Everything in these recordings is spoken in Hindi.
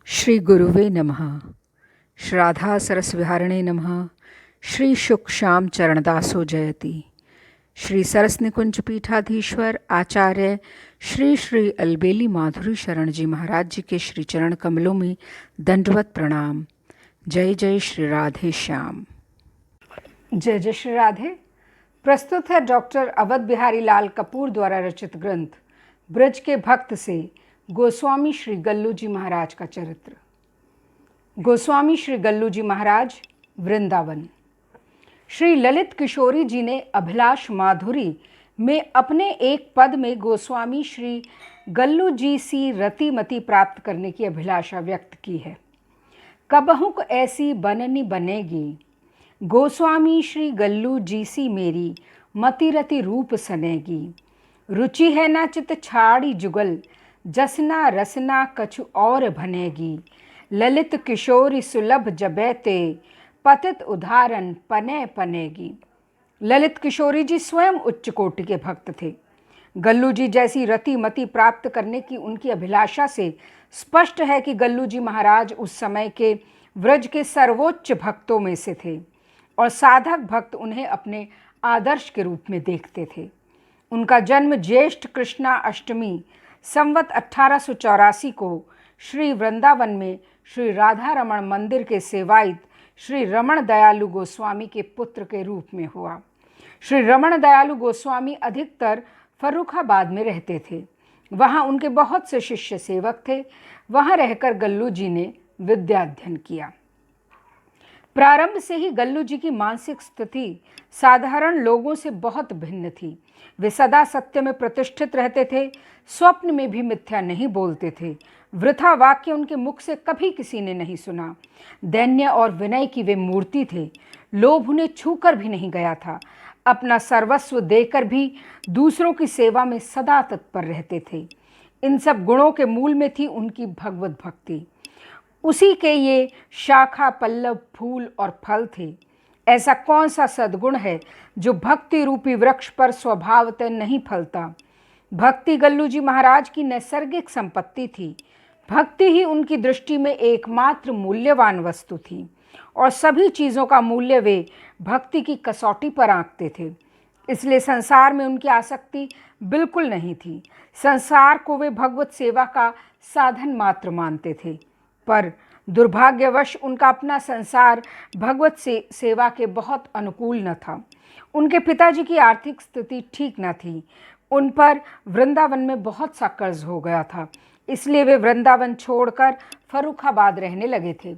श्री गुरुवे नमः। श्राद्धा सरसविहारिणे नमः। श्री शुक श्याम चरणदासो जयति। श्री सरस निकुंज पीठाधीश्वर आचार्य श्री श्री अलबेली माधुरी शरण जी महाराज जी के श्री चरण कमलों में दंडवत प्रणाम। जय जय श्री राधे श्याम। जय जय श्री राधे। प्रस्तुत है डॉक्टर अवध बिहारी लाल कपूर द्वारा रचित ग्रंथ ब्रज के भक्त से गोस्वामी श्री गल्लू जी महाराज का चरित्र। गोस्वामी श्री गल्लू जी महाराज, वृंदावन। श्री ललित किशोरी जी ने अभिलाष माधुरी में अपने एक पद में गोस्वामी श्री गल्लू जी सी रतिमति प्राप्त करने की अभिलाषा व्यक्त की है। कबहुक ऐसी बननी बनेगी, गोस्वामी श्री गल्लू जी सी मेरी मति रति रूप सनेगी। रुचि है ना चित छाड़ी जुगल, जसना रसना कछु और भनेगी। ललित किशोरी सुलभ जबैते, पतित उदाहरण पने पनेगी। ललित किशोरी जी स्वयं उच्च कोटि के भक्त थे। गल्लू जी जैसी रतिमति प्राप्त करने की उनकी अभिलाषा से स्पष्ट है कि गल्लू जी महाराज उस समय के व्रज के सर्वोच्च भक्तों में से थे और साधक भक्त उन्हें अपने आदर्श के रूप में देखते थे। उनका जन्म ज्येष्ठ कृष्णा अष्टमी संवत 1884 को श्री वृंदावन में श्री राधा रमण मंदिर के सेवायत श्री रमण दयालु गोस्वामी के पुत्र के रूप में हुआ। श्री रमण दयालु गोस्वामी अधिकतर फर्रुखाबाद में रहते थे। वहाँ उनके बहुत से शिष्य सेवक थे। वहाँ रहकर गल्लू जी ने विद्या अध्ययन किया। प्रारंभ से ही गल्लू जी की मानसिक स्थिति साधारण लोगों से बहुत भिन्न थी। वे सदा सत्य में प्रतिष्ठित रहते थे, स्वप्न में भी मिथ्या नहीं बोलते थे। वृथा वाक्य उनके मुख से कभी किसी ने नहीं सुना। दैन्य और विनय की वे मूर्ति थे। लोभ उन्हें छूकर भी नहीं गया था। अपना सर्वस्व देकर भी दूसरों की सेवा में सदा तत्पर रहते थे। इन सब गुणों के मूल में थी उनकी भगवत भक्ति। उसी के ये शाखा पल्लव फूल और फल थे। ऐसा कौन सा सद्गुण है जो भक्ति रूपी वृक्ष पर स्वभावतः नहीं फलता। भक्ति गल्लू जी महाराज की नैसर्गिक संपत्ति थी। भक्ति ही उनकी दृष्टि में एकमात्र मूल्यवान वस्तु थी और सभी चीज़ों का मूल्य वे भक्ति की कसौटी पर आंकते थे। इसलिए संसार में उनकी आसक्ति बिल्कुल नहीं थी। संसार को वे भगवत सेवा का साधन मात्र मानते थे, पर दुर्भाग्यवश उनका अपना संसार भगवत सेवा के बहुत अनुकूल न था। उनके पिताजी की आर्थिक स्थिति ठीक न थी। उन पर वृंदावन में बहुत सा कर्ज हो गया था। इसलिए वे वृंदावन छोड़कर फर्रुखाबाद रहने लगे थे।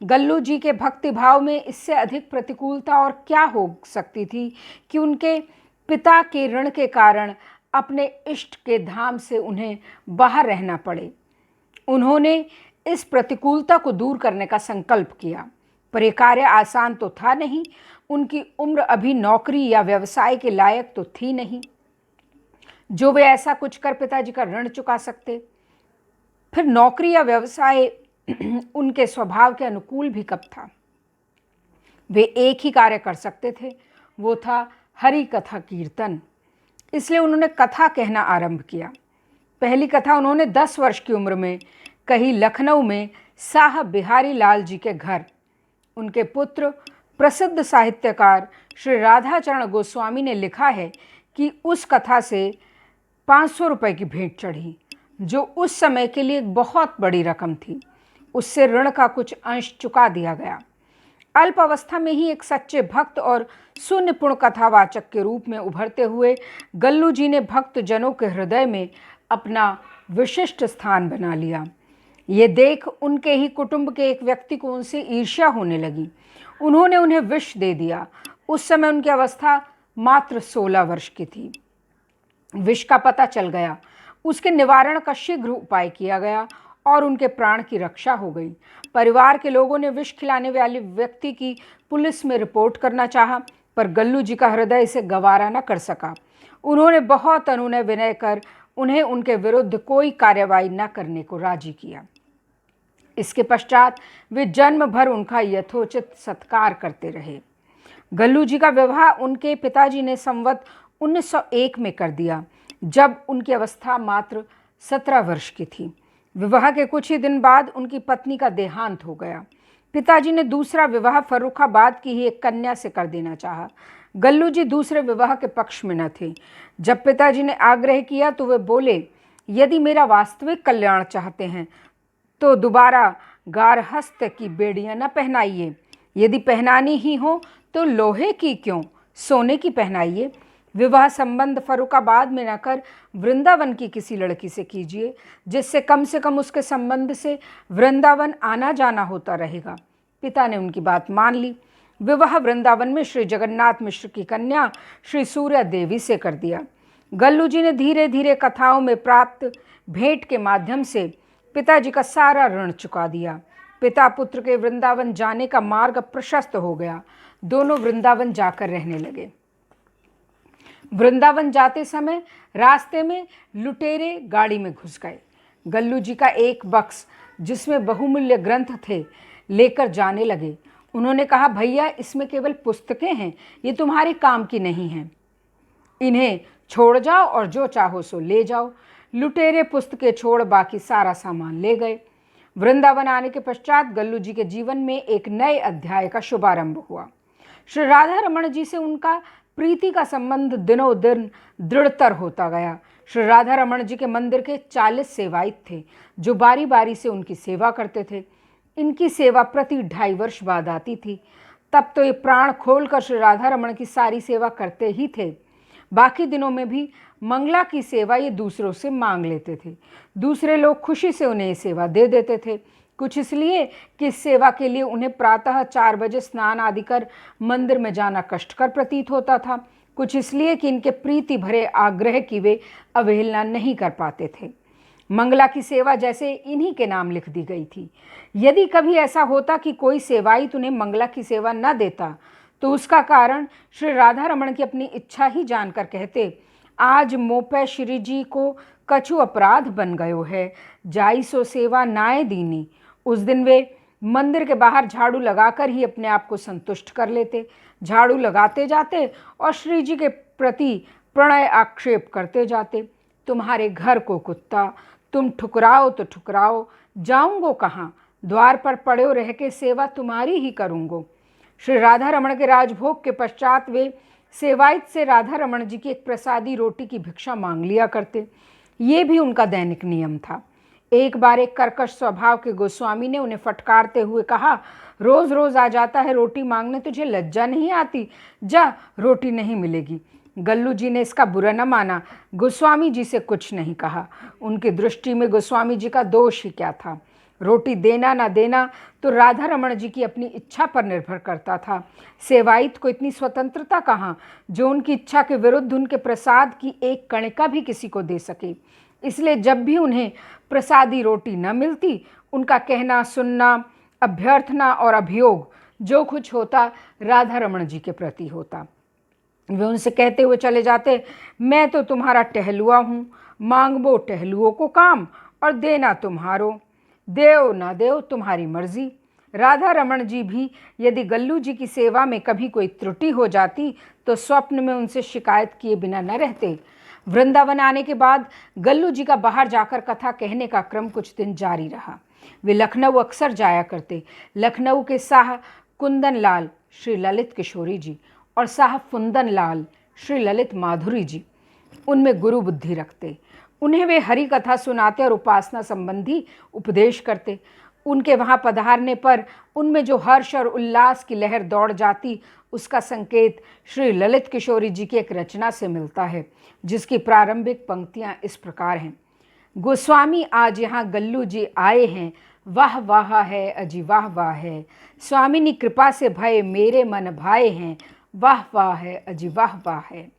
गल्लू जी के भक्ति भाव में इससे अधिक प्रतिकूलता और क्या हो सकती थी कि उनके पिता के ऋण के कारण अपने इष्ट के धाम से उन्हें बाहर रहना पड़े। उन्होंने इस प्रतिकूलता को दूर करने का संकल्प किया, पर यह कार्य आसान तो था नहीं। उनकी उम्र अभी नौकरी या व्यवसाय के लायक तो थी नहीं जो वे ऐसा कुछ कर पिताजी का ऋण चुका सकते। फिर नौकरी या व्यवसाय उनके स्वभाव के अनुकूल भी कब था। वे एक ही कार्य कर सकते थे, वो था हरि कथा कीर्तन। इसलिए उन्होंने कथा कहना आरंभ किया। पहली कथा उन्होंने 10 वर्ष की उम्र में कही लखनऊ में साहब बिहारी लाल जी के घर। उनके पुत्र प्रसिद्ध साहित्यकार श्री राधाचरण गोस्वामी ने लिखा है कि उस कथा से 500 रुपये की भेंट चढ़ी, जो उस समय के लिए एक बहुत बड़ी रकम थी। उससे ऋण का कुछ अंश चुका दिया गया। अल्प अवस्था में ही एक सच्चे भक्त और सुनिपुण कथावाचक के रूप में उभरते हुए गल्लू जी ने भक्त जनों के हृदय में अपना विशिष्ट स्थान बना लिया। ये देख उनके ही कुटुंब के एक व्यक्ति को उनसे ईर्ष्या होने लगी। उन्होंने उन्हें विष दे दिया। उस समय उनकी अवस्था मात्र 16 वर्ष की थी। विष का पता चल गया, उसके निवारण का शीघ्र उपाय किया गया और उनके प्राण की रक्षा हो गई। परिवार के लोगों ने विष खिलाने वाले व्यक्ति की पुलिस में रिपोर्ट करना चाहा, पर गल्लू जी का हृदय इसे गवारा न कर सका। उन्होंने बहुत अनुनय विनय कर उन्हें उनके विरुद्ध कोई कार्रवाई न करने को राजी किया। इसके पश्चात वे जन्म भर उनका यथोचित सत्कार करते रहे। गल्लू जी का विवाह उनके पिताजी ने संवत 1901 में कर दिया, जब उनकी अवस्था मात्र 17 वर्ष की थी। विवाह के कुछ ही दिन बाद उनकी पत्नी का देहांत हो गया। पिताजी ने दूसरा विवाह फर्रुखाबाद की ही एक कन्या से कर देना चाहा। गल्लू जी दूसरे विवाह के पक्ष में न थे। जब पिताजी ने आग्रह किया तो वे बोले, यदि मेरा वास्तविक कल्याण चाहते हैं तो दोबारा गारहस्थ की बेड़ियां न पहनाइए। यदि पहनानी ही हो तो लोहे की क्यों, सोने की पहनाइए। विवाह संबंध फर्रुखाबाद में न कर वृंदावन की किसी लड़की से कीजिए, जिससे कम से कम उसके संबंध से वृंदावन आना जाना होता रहेगा। पिता ने उनकी बात मान ली। विवाह वृंदावन में श्री जगन्नाथ मिश्र की कन्या श्री सूर्या देवी से कर दिया। गल्लू जी ने धीरे धीरे कथाओं में प्राप्त भेंट के माध्यम से पिताजी का सारा ऋण चुका दिया। पिता पुत्र के वृंदावन जाने का मार्ग प्रशस्त हो गया। दोनों वृंदावन जाकर रहने लगे। वृंदावन जाते समय रास्ते में लुटेरे गाड़ी में घुस गए। गल्लू जी का एक बक्स जिसमें बहुमूल्य ग्रंथ थे लेकर जाने लगे। उन्होंने कहा, भैया इसमें केवल पुस्तकें हैं, ये तुम्हारे काम की नहीं हैं, इन्हें छोड़ जाओ और जो चाहो सो ले जाओ। लुटेरे पुस्तकें छोड़ बाकी सारा सामान ले गए। वृंदावन आने के पश्चात गल्लू जी के जीवन में एक नए अध्याय का शुभारंभ हुआ। श्री राधा रमण जी से उनका प्रीति का संबंध दिनों दिन दृढ़तर होता गया। श्री राधा रमण जी के मंदिर के 40 सेवायत थे जो बारी बारी से उनकी सेवा करते थे। इनकी सेवा प्रति 2.5 वर्ष बाद आती थी। तब तो ये प्राण खोलकर श्री राधा रमण की सारी सेवा करते ही थे। बाकी दिनों में भी मंगला की सेवा ये दूसरों से मांग लेते थे। दूसरे लोग खुशी से उन्हें ये सेवा दे देते थे। कुछ इसलिए कि इस सेवा के लिए उन्हें प्रातः 4 बजे स्नान आदि कर मंदिर में जाना कष्टकर प्रतीत होता था। कुछ इसलिए कि इनके प्रीति भरे आग्रह की वे अवहेलना नहीं कर पाते थे। मंगला की सेवा जैसे इन्हीं के नाम लिख दी गई थी। यदि कभी ऐसा होता कि कोई सेवायित उन्हें मंगला की सेवा न देता तो उसका कारण श्री राधा रमण की अपनी इच्छा ही जानकर कहते, आज मोपे श्री जी को कछु अपराध बन गयो है, जाई सो सेवा नाए दीनी। उस दिन वे मंदिर के बाहर झाड़ू लगाकर ही अपने आप को संतुष्ट कर लेते। झाड़ू लगाते जाते और श्री जी के प्रति प्रणय आक्षेप करते जाते। तुम्हारे घर को कुत्ता, तुम ठुकराओ तो ठुकराओ, जाऊंगो कहाँ, द्वार पर पड़े रह के सेवा तुम्हारी ही करूँगो। श्री राधा रमण के राजभोग के पश्चात वे सेवायत से राधा रमण जी की एक प्रसादी रोटी की भिक्षा मांग लिया करते। ये भी उनका दैनिक नियम था। एक बार एक कर्कश स्वभाव के गोस्वामी ने उन्हें फटकारते हुए कहा, रोज रोज आ जाता है रोटी मांगने, तुझे लज्जा नहीं आती? जा, रोटी नहीं मिलेगी। गल्लू जी ने इसका बुरा न माना, गोस्वामी जी से कुछ नहीं कहा। उनकी दृष्टि में गोस्वामी जी का दोष ही क्या था? रोटी देना ना देना तो राधा रमण जी की अपनी इच्छा पर निर्भर करता था। सेवायत को इतनी स्वतंत्रता कहाँ जो उनकी इच्छा के विरुद्ध उनके प्रसाद की एक कणिका भी किसी को दे सके। इसलिए जब भी उन्हें प्रसादी रोटी न मिलती, उनका कहना सुनना, अभ्यर्थना और अभियोग जो कुछ होता राधा रमण जी के प्रति होता। वे उनसे कहते हुए चले जाते, मैं तो तुम्हारा टहलुआ हूँ, मांगबो टहलुओं को काम और देना तुम्हारो, देव ना देव तुम्हारी मर्जी। राधा रमण जी भी यदि गल्लू जी की सेवा में कभी कोई त्रुटि हो जाती तो स्वप्न में उनसे शिकायत किए बिना न रहते। वृंदावन आने के बाद गल्लू जी का बाहर जाकर कथा कहने का क्रम कुछ दिन जारी रहा। वे लखनऊ अक्सर जाया करते। लखनऊ के शाह कुंदन लाल श्री ललित किशोरी जी और शाह फुंदन लाल श्री ललित माधुरी जी उनमें गुरु बुद्धि रखते। उन्हें वे हरि कथा सुनाते और उपासना संबंधी उपदेश करते। उनके वहाँ पधारने पर उनमें जो हर्ष और उल्लास की लहर दौड़ जाती, उसका संकेत श्री ललित किशोरी जी की एक रचना से मिलता है, जिसकी प्रारंभिक पंक्तियाँ इस प्रकार हैं। गोस्वामी आज यहाँ गल्लू जी आए हैं, वाह वाह है अजी वाह वाह है, स्वामिनी कृपा से भय मेरे मन भाए हैं, वाह वाह है अजी वाह वाह है।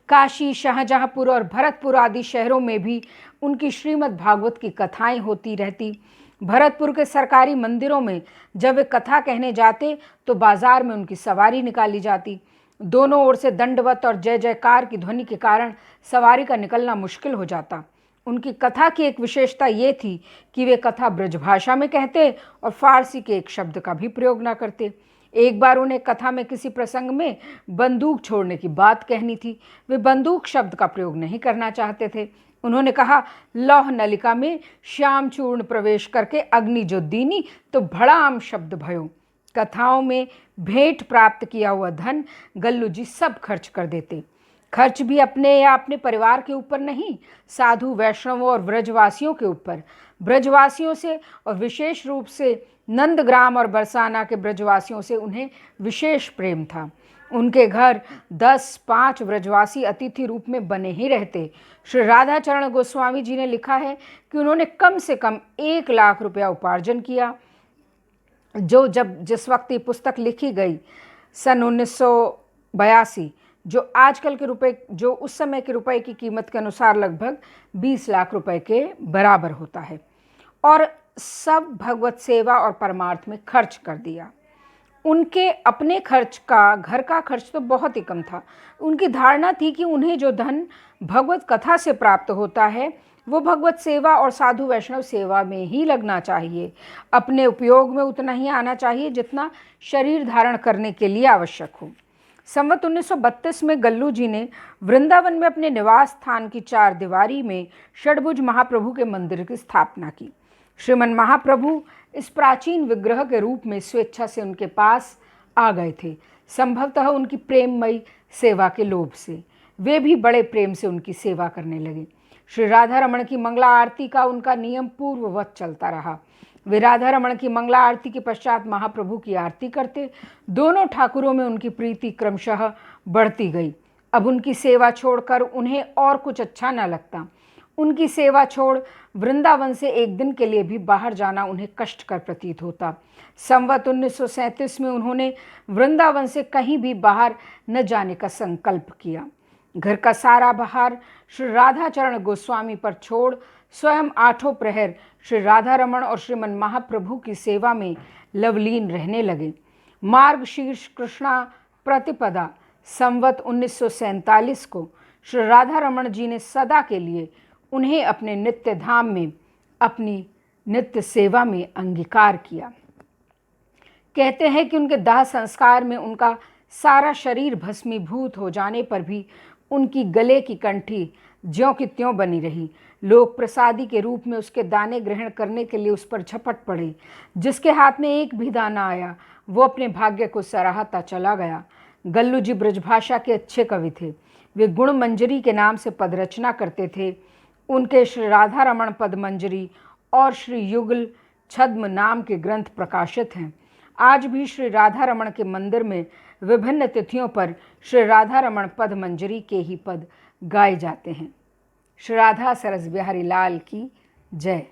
काशी, शाहजहाँपुर और भरतपुर आदि शहरों में भी उनकी श्रीमद् भागवत की कथाएं होती रहती। भरतपुर के सरकारी मंदिरों में जब वे कथा कहने जाते तो बाजार में उनकी सवारी निकाली जाती। दोनों ओर से दंडवत और जय जयकार की ध्वनि के कारण सवारी का निकलना मुश्किल हो जाता। उनकी कथा की एक विशेषता ये थी कि वे कथा ब्रजभाषा में कहते और फारसी के एक शब्द का भी प्रयोग न करते। एक बार उन्हें कथा में किसी प्रसंग में बंदूक छोड़ने की बात कहनी थी। वे बंदूक शब्द का प्रयोग नहीं करना चाहते थे। उन्होंने कहा, लौह नलिका में श्याम चूर्ण प्रवेश करके अग्नि जो दीनी तो भड़ाम शब्द भयो। कथाओं में भेंट प्राप्त किया हुआ धन गल्लू जी सब खर्च कर देते। खर्च भी अपने या अपने परिवार के ऊपर नहीं, साधु वैष्णवों और ब्रजवासियों के ऊपर। ब्रजवासियों से और विशेष रूप से नंदग्राम और बरसाना के ब्रजवासियों से उन्हें विशेष प्रेम था। उनके घर 10-5 ब्रजवासी अतिथि रूप में बने ही रहते। श्री राधाचरण गोस्वामी जी ने लिखा है कि उन्होंने कम से कम 1 लाख रुपया उपार्जन किया। जिस वक्त ये पुस्तक लिखी गई सन 1982, जो आजकल के रुपए, जो उस समय के रुपए की कीमत के अनुसार लगभग 20 लाख रुपए के बराबर होता है, और सब भगवत सेवा और परमार्थ में खर्च कर दिया। उनके अपने खर्च का, घर का खर्च तो बहुत ही कम था। उनकी धारणा थी कि उन्हें जो धन भगवत कथा से प्राप्त होता है वो भगवत सेवा और साधु वैष्णव सेवा में ही लगना चाहिए। अपने उपयोग में उतना ही आना चाहिए जितना शरीर धारण करने के लिए आवश्यक हो। संवत 1932 में गल्लू जी ने वृंदावन में अपने निवास स्थान की 4 दीवारी में षडभुज महाप्रभु के मंदिर की स्थापना की। श्रीमन महाप्रभु इस प्राचीन विग्रह के रूप में स्वेच्छा से उनके पास आ गए थे, संभवतः उनकी प्रेममयी सेवा के लोभ से। वे भी बड़े प्रेम से उनकी सेवा करने लगे। श्री राधा रमण की मंगला आरती का उनका नियम पूर्ववत चलता रहा। वे राधा रमण की मंगला आरती के पश्चात महाप्रभु की आरती करते। दोनों ठाकुरों में उनकी प्रीति क्रमशः बढ़ती गई। अब उनकी सेवा छोड़कर उन्हें और कुछ अच्छा न लगता। उनकी सेवा छोड़ वृंदावन से एक दिन के लिए भी बाहर जाना उन्हें कष्टकर प्रतीत होता। संवत 1937 में उन्होंने वृंदावन से कहीं भी बाहर न जाने का संकल्प किया। घर का सारा भार श्री राधाचरण गोस्वामी पर छोड़ स्वयं 8 प्रहर श्री राधा रमण और श्रीमन महाप्रभु की सेवा में लवलीन रहने लगे। मार्गशीर्ष कृष्णा प्रतिपदा संवत 1947 को श्री राधा रमण जी ने सदा के लिए उन्हें अपने नित्य धाम में, अपनी नित्य सेवा में अंगीकार किया। कहते हैं कि उनके दाह संस्कार में उनका सारा शरीर भस्मीभूत हो जाने पर भी उनकी गले की कंठी ज्यों की त्यों बनी रही। लोग प्रसादी के रूप में उसके दाने ग्रहण करने के लिए उस पर झपट पड़े। जिसके हाथ में एक भी दाना आया वो अपने भाग्य को सराहता चला गया। गल्लू जी ब्रजभाषा के अच्छे कवि थे। वे गुण मंजरी के नाम से पद रचना करते थे। उनके श्री राधा रमण पद मंजरी और श्री युगल छद्म नाम के ग्रंथ प्रकाशित हैं। आज भी श्री राधा रमण के मंदिर में विभिन्न तिथियों पर श्री राधा रमण पद मंजरी के ही पद गाए जाते हैं। श्री राधा सरस बिहारी लाल की जय।